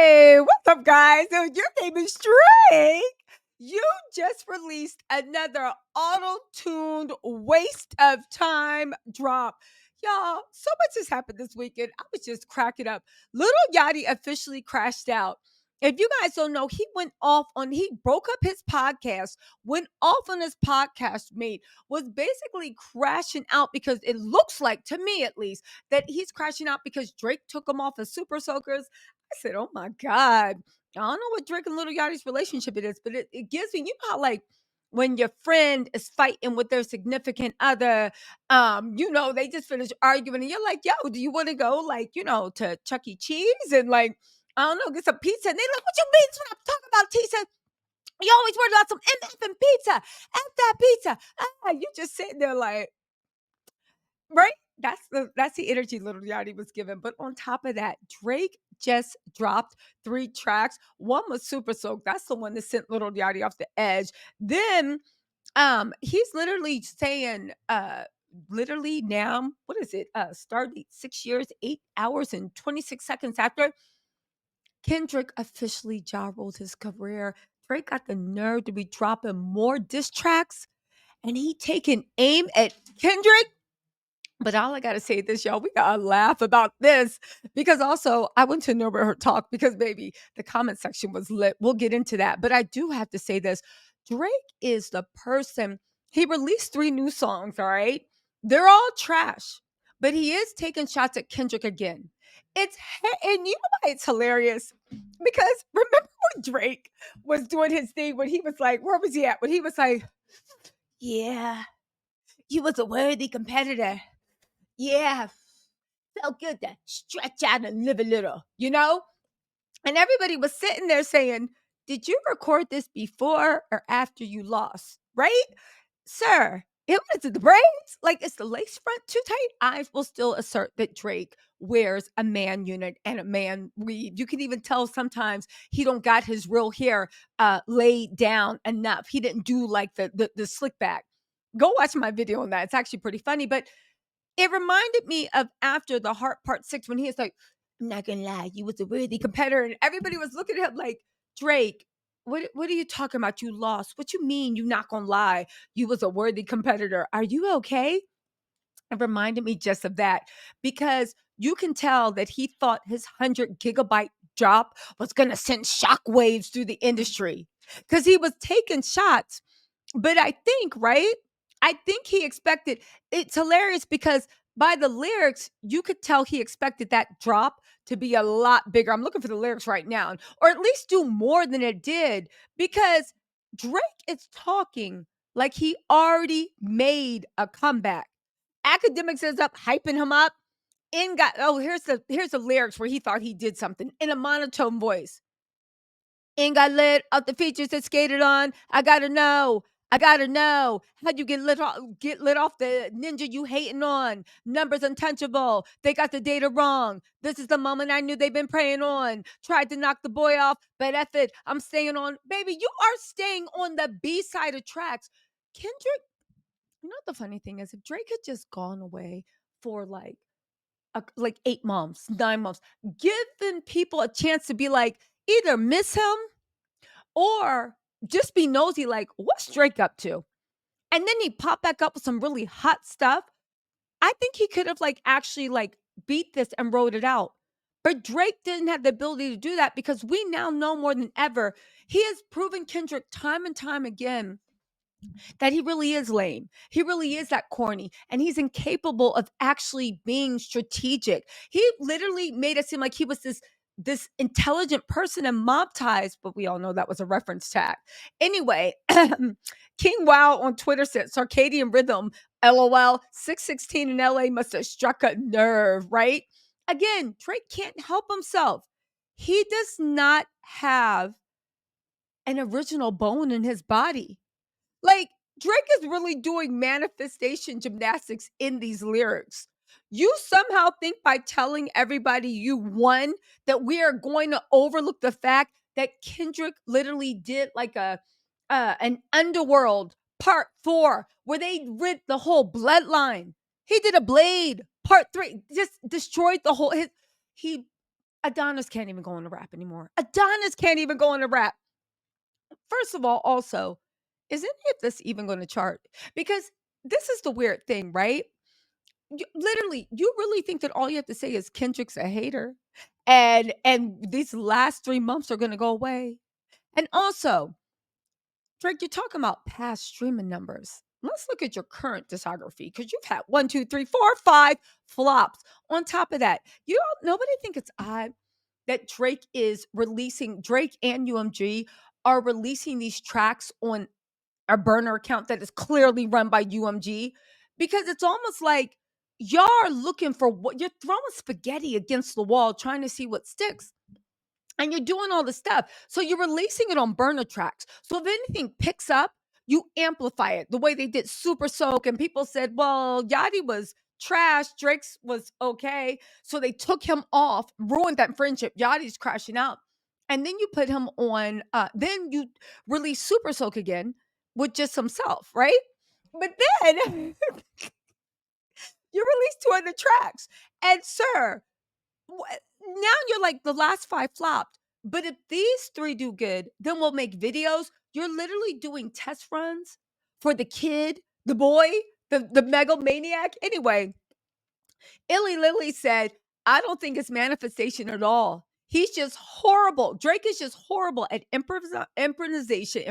Hey, what's up, guys? So your name is Drake. You just released another auto-tuned waste of time drop. Y'all, so much has happened this weekend. I was just cracking up. Little Yachty officially crashed out. If you guys don't know, he broke up his podcast, went off on his podcast mate, was basically crashing out because it looks like, to me at least, that he's crashing out because Drake took him off of Super Soakers. I said, "Oh my God." I don't know what Drake and Little Yachty's relationship it is, but it gives me, you know how like when your friend is fighting with their significant other, they just finished arguing and you're like, yo, do you want to go like, to Chuck E. Cheese and like, I don't know, get some pizza? And they're like, what you mean when I'm talking about pizza? You always worry about some MF and pizza. F that pizza. You just sitting there like, right? That's the energy Little Yachty was given. But on top of that, Drake just dropped 3 tracks. One was Super Soaked. That's the one that sent Little Yachty off the edge. Then he's literally saying literally now, what is it? Started 6 years, 8 hours, and 26 seconds after Kendrick officially ja ruled his career. Drake got the nerve to be dropping more diss tracks and he taking aim at Kendrick. But all I gotta say this, y'all, we gotta laugh about this because also I went to Norbert her talk because baby, the comment section was lit. We'll get into that. But I do have to say this. Drake is the person, he released 3 new songs, all right? They're all trash, but he is taking shots at Kendrick again. And you know why it's hilarious? Because remember when Drake was doing his thing when he was like, where was he at? When he was like, yeah, you was a worthy competitor. Yeah, felt good to stretch out and live a little, you know? And everybody was sitting there saying, did you record this before or after you lost? Right? Sir, it was the braids. Like, is the lace front too tight? I will still assert that Drake wears a man unit and a man weave. You can even tell sometimes he don't got his real hair laid down enough. He didn't do like the slick back. Go watch my video on that. It's actually pretty funny. But it reminded me of after the Heart Part 6 when he was like, I'm not gonna lie, you was a worthy competitor. And everybody was looking at him like, Drake, what are you talking about? You lost. What you mean you not gonna lie? You was a worthy competitor. Are you okay? It reminded me just of that because you can tell that he thought his 100 gigabyte drop was gonna send shockwaves through the industry because he was taking shots. But I think, right? I think he expected it's hilarious because by the lyrics, you could tell he expected that drop to be a lot bigger. I'm looking for the lyrics right now, or at least do more than it did because Drake is talking like he already made a comeback. Academics is up hyping him up. In got here's the lyrics where he thought he did something in a monotone voice. Ain't got lit off the features that skated on. I gotta know. I gotta know. How'd you get lit off the ninja you hating on? Numbers untouchable. They got the data wrong. This is the moment I knew they've been preying on. Tried to knock the boy off, but F it. I'm staying on. Baby, you are staying on the B side of tracks. Kendrick, you know what the funny thing is? If Drake had just gone away for like 8 months, 9 months, giving people a chance to be like, either miss him or just be nosy, like, what's Drake up to? And then he popped back up with some really hot stuff. I think he could have like actually like beat this and wrote it out. But Drake didn't have the ability to do that because we now know more than ever. He has proven Kendrick time and time again that he really is lame. He really is that corny and he's incapable of actually being strategic. He literally made it seem like he was this intelligent person in Mob Ties, but we all know that was a reference tag. Anyway, King Wow on Twitter said circadian rhythm, LOL, 616 in LA must have struck a nerve, right? Again, Drake can't help himself. He does not have an original bone in his body. Like, Drake is really doing manifestation gymnastics in these lyrics. You somehow think by telling everybody you won that we are going to overlook the fact that Kendrick literally did like an underworld part 4 where they rid the whole bloodline. He did a Blade part 3, just destroyed the whole he Adonis can't even go into rap anymore. Adonis can't even go into rap. First of all, also, is any of this even gonna chart? Because this is the weird thing, right? Literally, you really think that all you have to say is Kendrick's a hater, and these last 3 months are gonna go away? And also, Drake, you're talking about past streaming numbers. Let's look at your current discography because you've had one, two, three, four, five flops. On top of that, nobody think it's odd that Drake and UMG are releasing these tracks on a burner account that is clearly run by UMG, because it's almost like y'all are looking for what you're throwing spaghetti against the wall trying to see what sticks. And you're doing all the stuff. So you're releasing it on burner tracks. So if anything picks up, you amplify it the way they did Super Soak. And people said, well, Yachty was trash. Drake's was okay. So they took him off, ruined that friendship. Yachty's crashing out. And then you put him on, then you release Super Soak again with just himself, right? But then you release two other tracks. And sir, now you're like the last five flopped. But if these three do good, then we'll make videos. You're literally doing test runs for the kid, the boy, the megalomaniac. Anyway, Illy Lily said, I don't think it's manifestation at all. He's just horrible. Drake is just horrible at improvisation,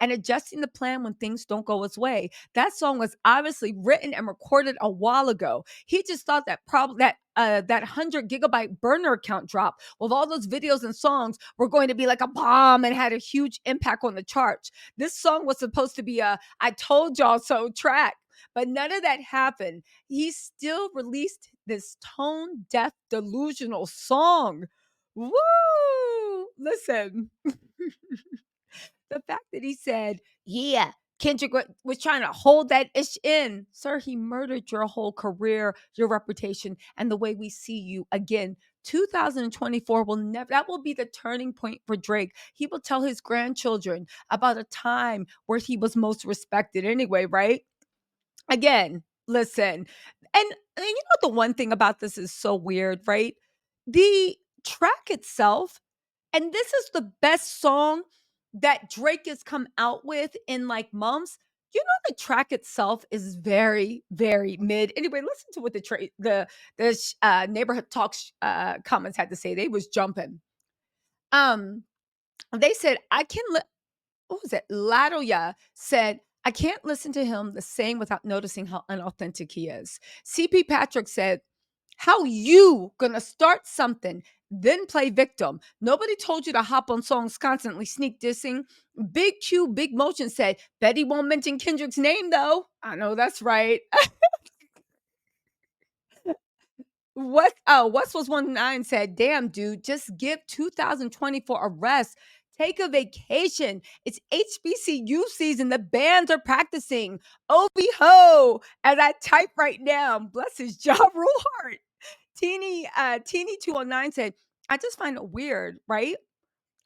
and adjusting the plan when things don't go his way. That song was obviously written and recorded a while ago. He just thought that 100 GB burner account drop with all those videos and songs were going to be like a bomb and had a huge impact on the charts. This song was supposed to be a I told y'all so track, but none of that happened. He still released this tone deaf delusional song. Woo! Listen, the fact that he said, yeah, Kendrick was trying to hold that ish in. Sir, he murdered your whole career, your reputation, and the way we see you. Again, 2024 will never, that will be the turning point for Drake. He will tell his grandchildren about a time where he was most respected anyway, right? Again, listen. And you know the one thing about this is so weird, right? The track itself, and this is the best song that Drake has come out with in like months. You know the track itself is very, very mid. Anyway, listen to what the neighborhood talks comments had to say. They was jumping. Um, they said, I can what was it? Ladoya said, I can't listen to him the same without noticing how unauthentic he is. CP Patrick said, how you gonna start something, then play victim? Nobody told you to hop on songs constantly sneak dissing. Big Q, Big Motion said, Betty won't mention Kendrick's name though. I know that's right. West was 19 said, damn, dude, just give 2024 a rest. Take a vacation. It's HBCU season. The bands are practicing. Obi ho, as I type right now. Bless his jaw rule heart. Teeny 209 said, I just find it weird, right?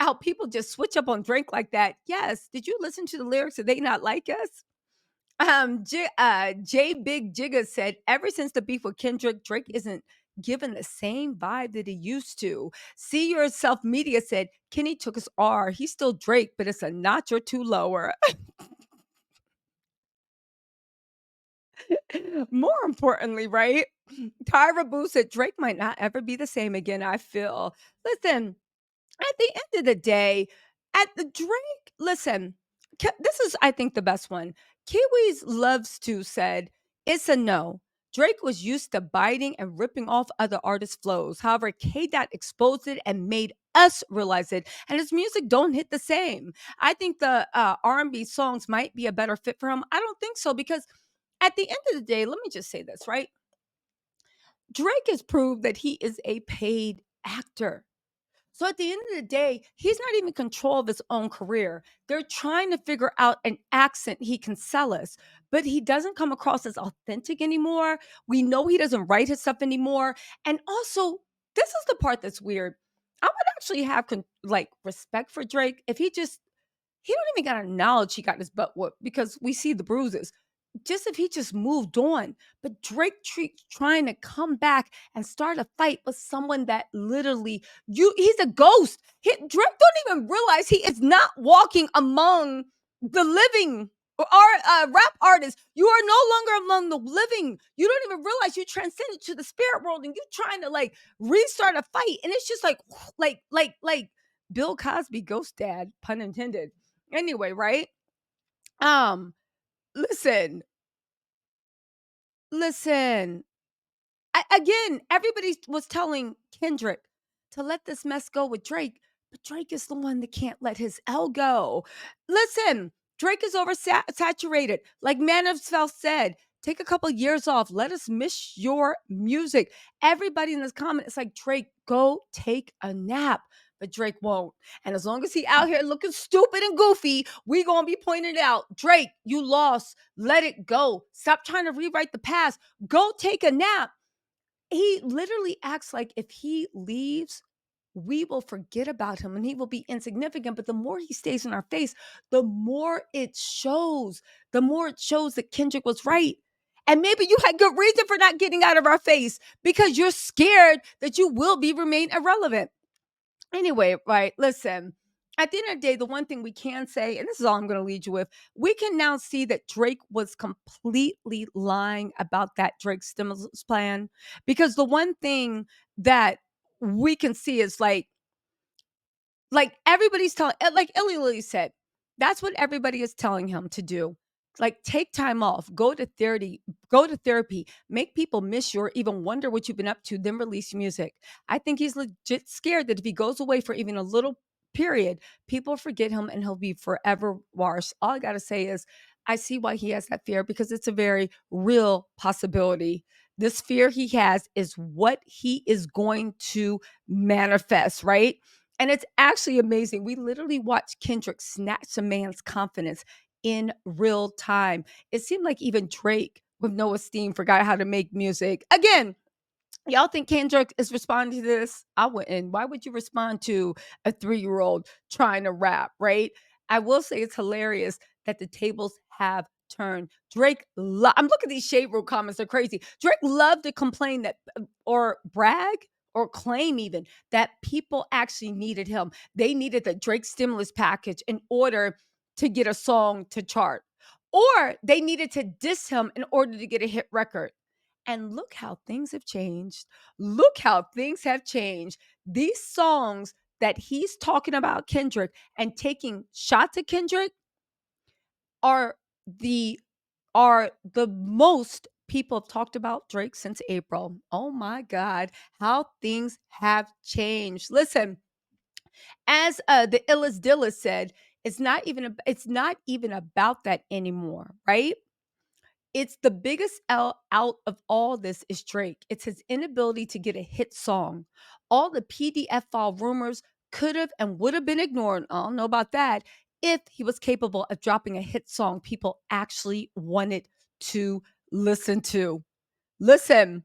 How people just switch up on Drake like that. Yes. Did you listen to the lyrics? Did they not like us? J Big Jigga said, ever since the beef with Kendrick, Drake isn't given the same vibe that he used to. See Yourself Media said, Kenny took his R. He's still Drake, but it's a notch or two lower. More importantly, right? Tyra Boo said, Drake might not ever be the same again, I feel. Listen, at the end of the day, at the Drake, listen, this is, I think, the best one. Kiwis Loves To said, it's a no. Drake was used to biting and ripping off other artists' flows. However, K. Dot exposed it and made us realize it, and his music don't hit the same. I think the R&B songs might be a better fit for him. I don't think so, because at the end of the day, let me just say this, right? Drake has proved that he is a paid actor. So at the end of the day, he's not even in control of his own career. They're trying to figure out an accent he can sell us, but he doesn't come across as authentic anymore. We know he doesn't write his stuff anymore. And also, this is the part that's weird. I would actually have like respect for Drake if he don't even got to acknowledge he got his butt whooped, because we see the bruises. just if he just moved on. But Drake trying to come back and start a fight with someone that literally he's a ghost. Drake don't even realize he is not walking among the living. Or rap artists, you are no longer among the living. You don't even realize you transcended to the spirit world, and you trying to like restart a fight, and it's just like, like Bill Cosby, ghost dad, pun intended. Anyway, right? Um, listen, listen. Again, everybody was telling Kendrick to let this mess go with Drake, but Drake is the one that can't let his L go. Listen, Drake is oversaturated. Like Manifest said, take a couple years off. Let us miss your music. Everybody in this comment is like, Drake, go take a nap. But Drake won't. And as long as he out here looking stupid and goofy, we gonna be pointing out, Drake, you lost. Let it go. Stop trying to rewrite the past. Go take a nap. He literally acts like if he leaves, we will forget about him and he will be insignificant. But the more he stays in our face, the more it shows. The more it shows that Kendrick was right. And maybe you had good reason for not getting out of our face because you're scared that you will be remain irrelevant. Anyway, right, listen. At the end of the day, the one thing we can say, and this is all I'm going to lead you with, we can now see that Drake was completely lying about that Drake stimulus plan. Because the one thing that we can see is like everybody's telling, like Illy Lily said, that's what everybody is telling him to do. Like take time off, go to therapy, make people miss you or even wonder what you've been up to, then release music. I think he's legit scared that if he goes away for even a little period, people forget him and he'll be forever worse. All I gotta say is I see why he has that fear because it's a very real possibility. This fear he has is what he is going to manifest, right? And it's actually amazing. We literally watched Kendrick snatch a man's confidence in real time. It seemed like even Drake, with no esteem, forgot how to make music. Again, y'all think Kendrick is responding to this? I wouldn't. Why would you respond to a 3-year-old trying to rap, right? I will say it's hilarious that the tables have turned. I'm looking at these shade room comments, they're crazy. Drake loved to complain that, or brag, or claim even that people actually needed him. They needed the Drake stimulus package in order to get a song to chart, or they needed to diss him in order to get a hit record. And look how things have changed. Look how things have changed. These songs that he's talking about Kendrick and taking shots at Kendrick are the most people have talked about Drake since April. Oh my God, how things have changed. Listen, as the illest Dilla said, it's not even about that anymore, right? It's the biggest L out of all this is Drake. It's his inability to get a hit song. All the PDF file rumors could have and would have been ignored. I don't know about that. If he was capable of dropping a hit song people actually wanted to listen to. Listen,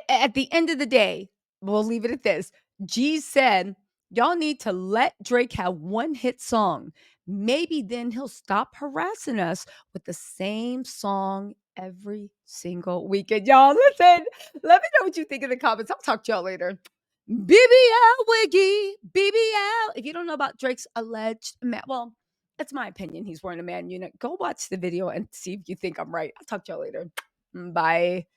at the end of the day, we'll leave it at this. G said, y'all need to let Drake have one hit song. Maybe then he'll stop harassing us with the same song every single weekend. Y'all, listen, let me know what you think in the comments. I'll talk to y'all later. BBL Wiggy, BBL. If you don't know about Drake's alleged, well, it's my opinion. He's wearing a man unit. Go watch the video and see if you think I'm right. I'll talk to y'all later. Bye.